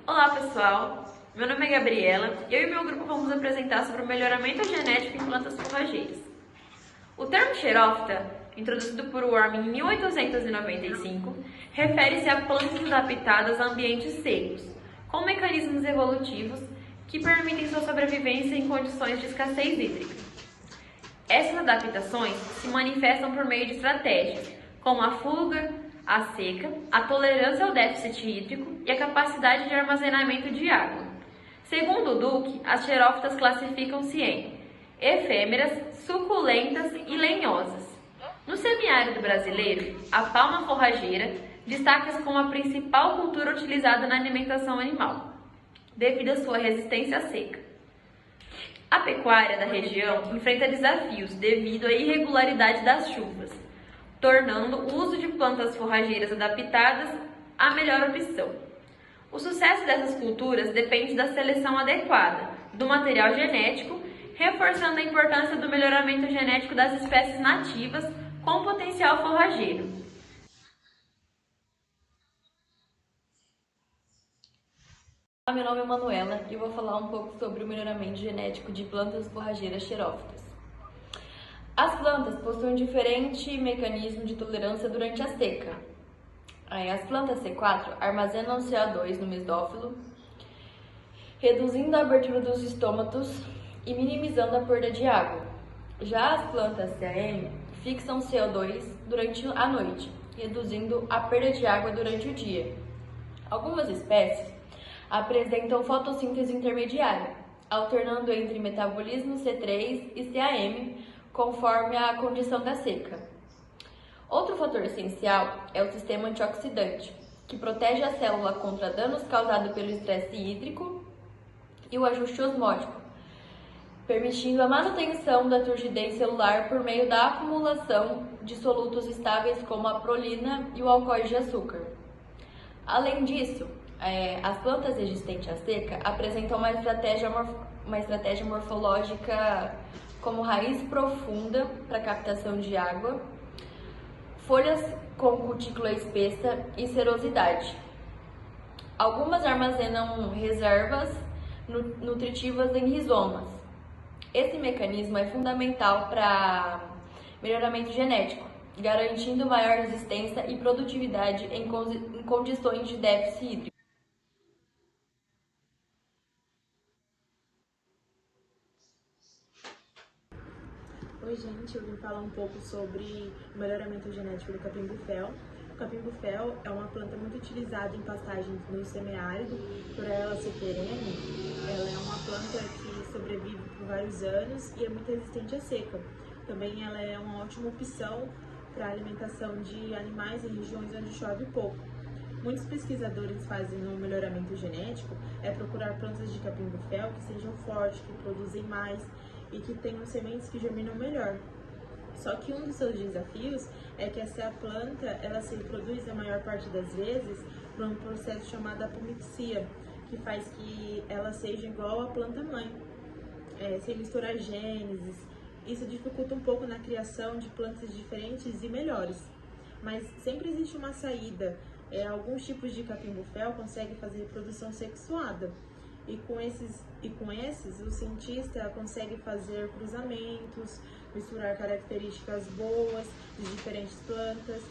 Olá pessoal, meu nome é Gabriela e eu e meu grupo vamos apresentar sobre o melhoramento genético em plantas forrageiras. O termo xerófita, introduzido por Warren em 1895, refere-se a plantas adaptadas a ambientes secos, com mecanismos evolutivos que permitem sua sobrevivência em condições de escassez hídrica. Essas adaptações se manifestam por meio de estratégias, como a fuga à seca, a tolerância ao déficit hídrico e a capacidade de armazenamento de água. Segundo o Duque, as xerófitas classificam-se em efêmeras, suculentas e lenhosas. No semiárido brasileiro, a palma forrageira destaca-se como a principal cultura utilizada na alimentação animal, devido à sua resistência à seca. A pecuária da região enfrenta desafios devido à irregularidade das chuvas, tornando o uso de plantas forrageiras adaptadas a melhor opção. O sucesso dessas culturas depende da seleção adequada do material genético, reforçando a importância do melhoramento genético das espécies nativas com potencial forrageiro. Olá, meu nome é Manuela e eu vou falar um pouco sobre o melhoramento genético de plantas forrageiras xerófitas. As plantas possuem diferente mecanismo de tolerância durante a seca. As plantas C4 armazenam CO2 no mesófilo, reduzindo a abertura dos estômatos e minimizando a perda de água. Já as plantas CAM fixam CO2 durante a noite, reduzindo a perda de água durante o dia. Algumas espécies apresentam fotossíntese intermediária, alternando entre metabolismo C3 e CAM, conforme a condição da seca. Outro fator essencial é o sistema antioxidante, que protege a célula contra danos causados pelo estresse hídrico e o ajuste osmótico, permitindo a manutenção da turgidez celular por meio da acumulação de solutos estáveis como a prolina e o alcoóis de açúcar. Além disso, as plantas resistentes à seca apresentam uma estratégia morfológica como raiz profunda para captação de água, folhas com cutícula espessa e serosidade. Algumas armazenam reservas nutritivas em rizomas. Esse mecanismo é fundamental para melhoramento genético, garantindo maior resistência e produtividade em condições de déficit hídrico. Oi gente, eu vim falar um pouco sobre o melhoramento genético do capim-bufel. O capim-bufel é uma planta muito utilizada em pastagens no semiárido, por ela ser perene. Ela é uma planta que sobrevive por vários anos e é muito resistente à seca. Também ela é uma ótima opção para a alimentação de animais em regiões onde chove pouco. Muitos pesquisadores fazem um melhoramento genético procurar plantas de capim-bufel que sejam fortes, que produzem mais e que tenham sementes que germinam melhor. Só que um dos seus desafios é que essa planta ela se reproduz a maior parte das vezes por um processo chamado apomixia, que faz que ela seja igual à planta mãe, sem misturar genes. Isso dificulta um pouco na criação de plantas diferentes e melhores. Mas sempre existe uma saída. Alguns tipos de capim-bufel conseguem fazer reprodução sexuada. E com esses, o cientista consegue fazer cruzamentos, misturar características boas de diferentes plantas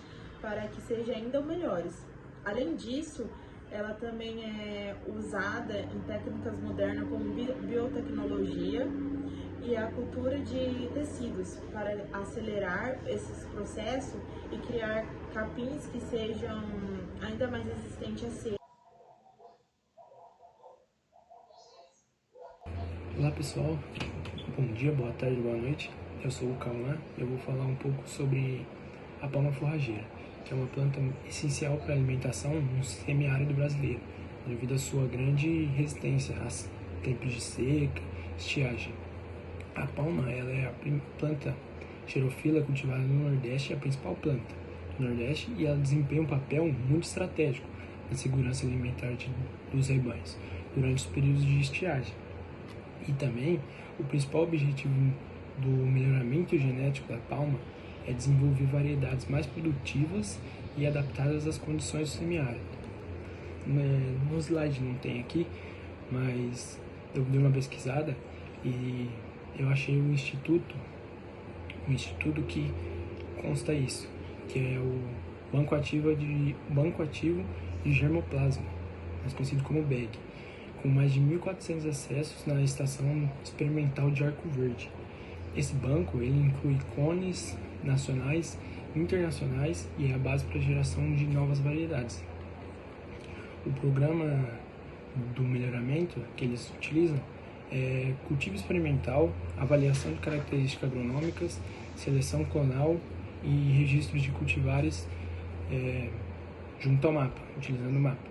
para que sejam ainda melhores. Além disso, ela também é usada em técnicas modernas como biotecnologia e a cultura de tecidos para acelerar esses processos e criar capins que sejam ainda mais resistentes à seca. Olá pessoal, bom dia, boa tarde, boa noite. Eu sou o Cauã e eu vou falar um pouco sobre a palma forrageira, que é uma planta essencial para a alimentação no semiárido brasileiro, devido à sua grande resistência a tempos de seca, estiagem. A palma ela é a planta xerofila cultivada no Nordeste e a principal planta do Nordeste, e ela desempenha um papel muito estratégico na segurança alimentar dos rebanhos durante os períodos de estiagem. E também, o principal objetivo do melhoramento genético da palma é desenvolver variedades mais produtivas e adaptadas às condições do semiárido. no slide não tem aqui, mas eu dei uma pesquisada e eu achei um instituto que consta isso, que é o Banco Ativo de Germoplasma, mais conhecido como BEG, com mais de 1.400 acessos na Estação Experimental de Arco Verde. Esse banco ele inclui cones nacionais, internacionais e é a base para a geração de novas variedades. O programa do melhoramento que eles utilizam é cultivo experimental, avaliação de características agronômicas, seleção clonal e registros de cultivares junto ao mapa, utilizando o mapa.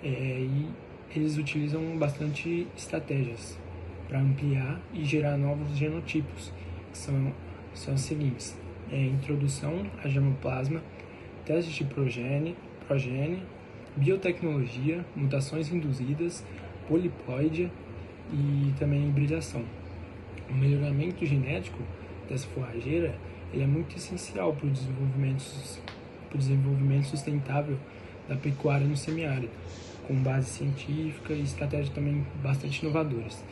E eles utilizam bastante estratégias para ampliar e gerar novos genotipos, que são as seguintes: introdução a germoplasma, testes de progênie, biotecnologia, mutações induzidas, poliploidia e também hibridação. O melhoramento genético dessa forrageira ele é muito essencial para o desenvolvimento sustentável da pecuária no semiárido, com base científica e estratégias também bastante inovadoras.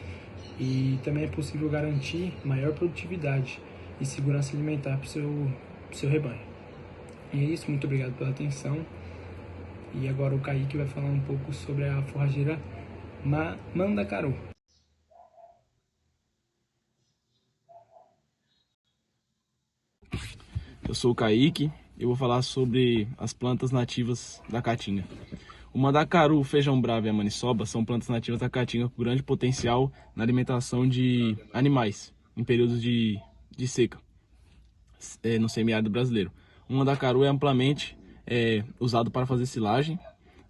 E também é possível garantir maior produtividade e segurança alimentar para o seu rebanho. E é isso, muito obrigado pela atenção. E agora o Kaique vai falar um pouco sobre a forrageira Mandacaru. Eu sou o Kaique e eu vou falar sobre as plantas nativas da Caatinga. O mandacaru, o feijão bravo e a maniçoba são plantas nativas da Caatinga com grande potencial na alimentação de animais em períodos de seca no semiárido brasileiro. O mandacaru é amplamente usado para fazer silagem.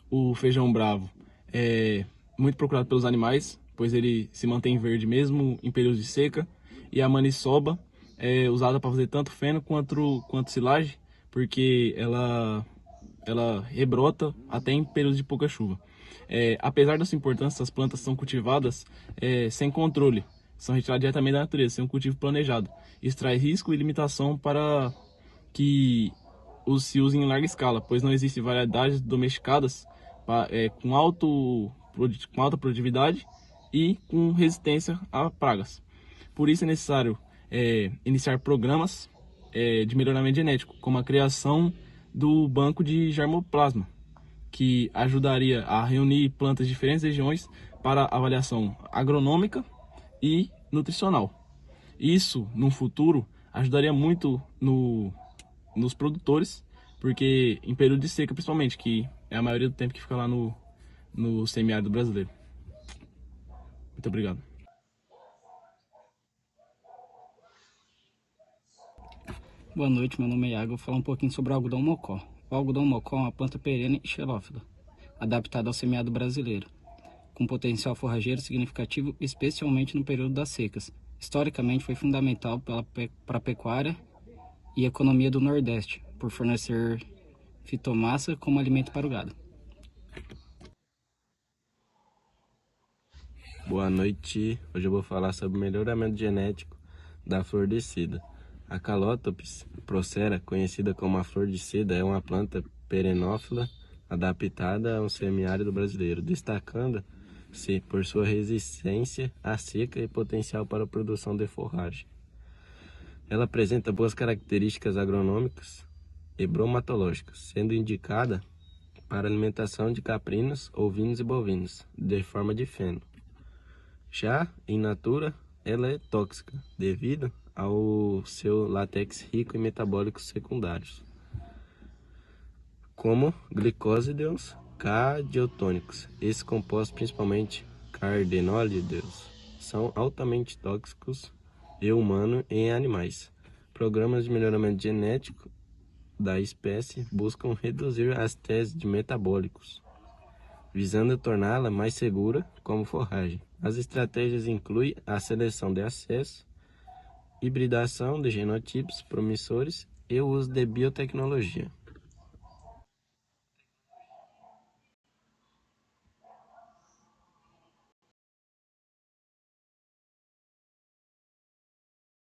O feijão bravo é muito procurado pelos animais, pois ele se mantém verde mesmo em períodos de seca. E a maniçoba é usada para fazer tanto feno quanto silagem, porque ela rebrota até em períodos de pouca chuva. Apesar da sua importância, as plantas são cultivadas sem controle, são retiradas diretamente da natureza, sem um cultivo planejado. Isso traz risco e limitação para que se use em larga escala, pois não existem variedades domesticadas com alta produtividade e com resistência a pragas. Por isso é necessário iniciar programas de melhoramento genético, como a criação do banco de germoplasma, que ajudaria a reunir plantas de diferentes regiões para avaliação agronômica e nutricional. Isso, no futuro, ajudaria muito nos produtores, porque em período de seca, principalmente, que é a maioria do tempo que fica lá no semiárido brasileiro. Muito obrigado. Boa noite, meu nome é Iago. Vou falar um pouquinho sobre o algodão mocó. O algodão mocó é uma planta perene e xerófila, adaptada ao semiárido brasileiro, com potencial forrageiro significativo, especialmente no período das secas. Historicamente, foi fundamental para a pecuária e economia do Nordeste, por fornecer fitomassa como alimento para o gado. Boa noite, hoje eu vou falar sobre o melhoramento genético da flor de seda. A Calotropis procera, conhecida como a flor de seda, é uma planta perenófila adaptada ao semiárido brasileiro, destacando-se por sua resistência à seca e potencial para a produção de forragem. Ela apresenta boas características agronômicas e bromatológicas, sendo indicada para alimentação de caprinos, ovinos e bovinos, de forma de feno. Já in natura, ela é tóxica, devido ao seu látex rico em metabólicos secundários, como glicosídeos cardiotônicos. Esses compostos, principalmente cardenólidos, são altamente tóxicos em humano e em animais. Programas de melhoramento genético da espécie buscam reduzir as teses de metabólicos, visando torná-la mais segura como forragem. As estratégias incluem a seleção de acesso, hibridação de genotipos promissores e o uso de biotecnologia.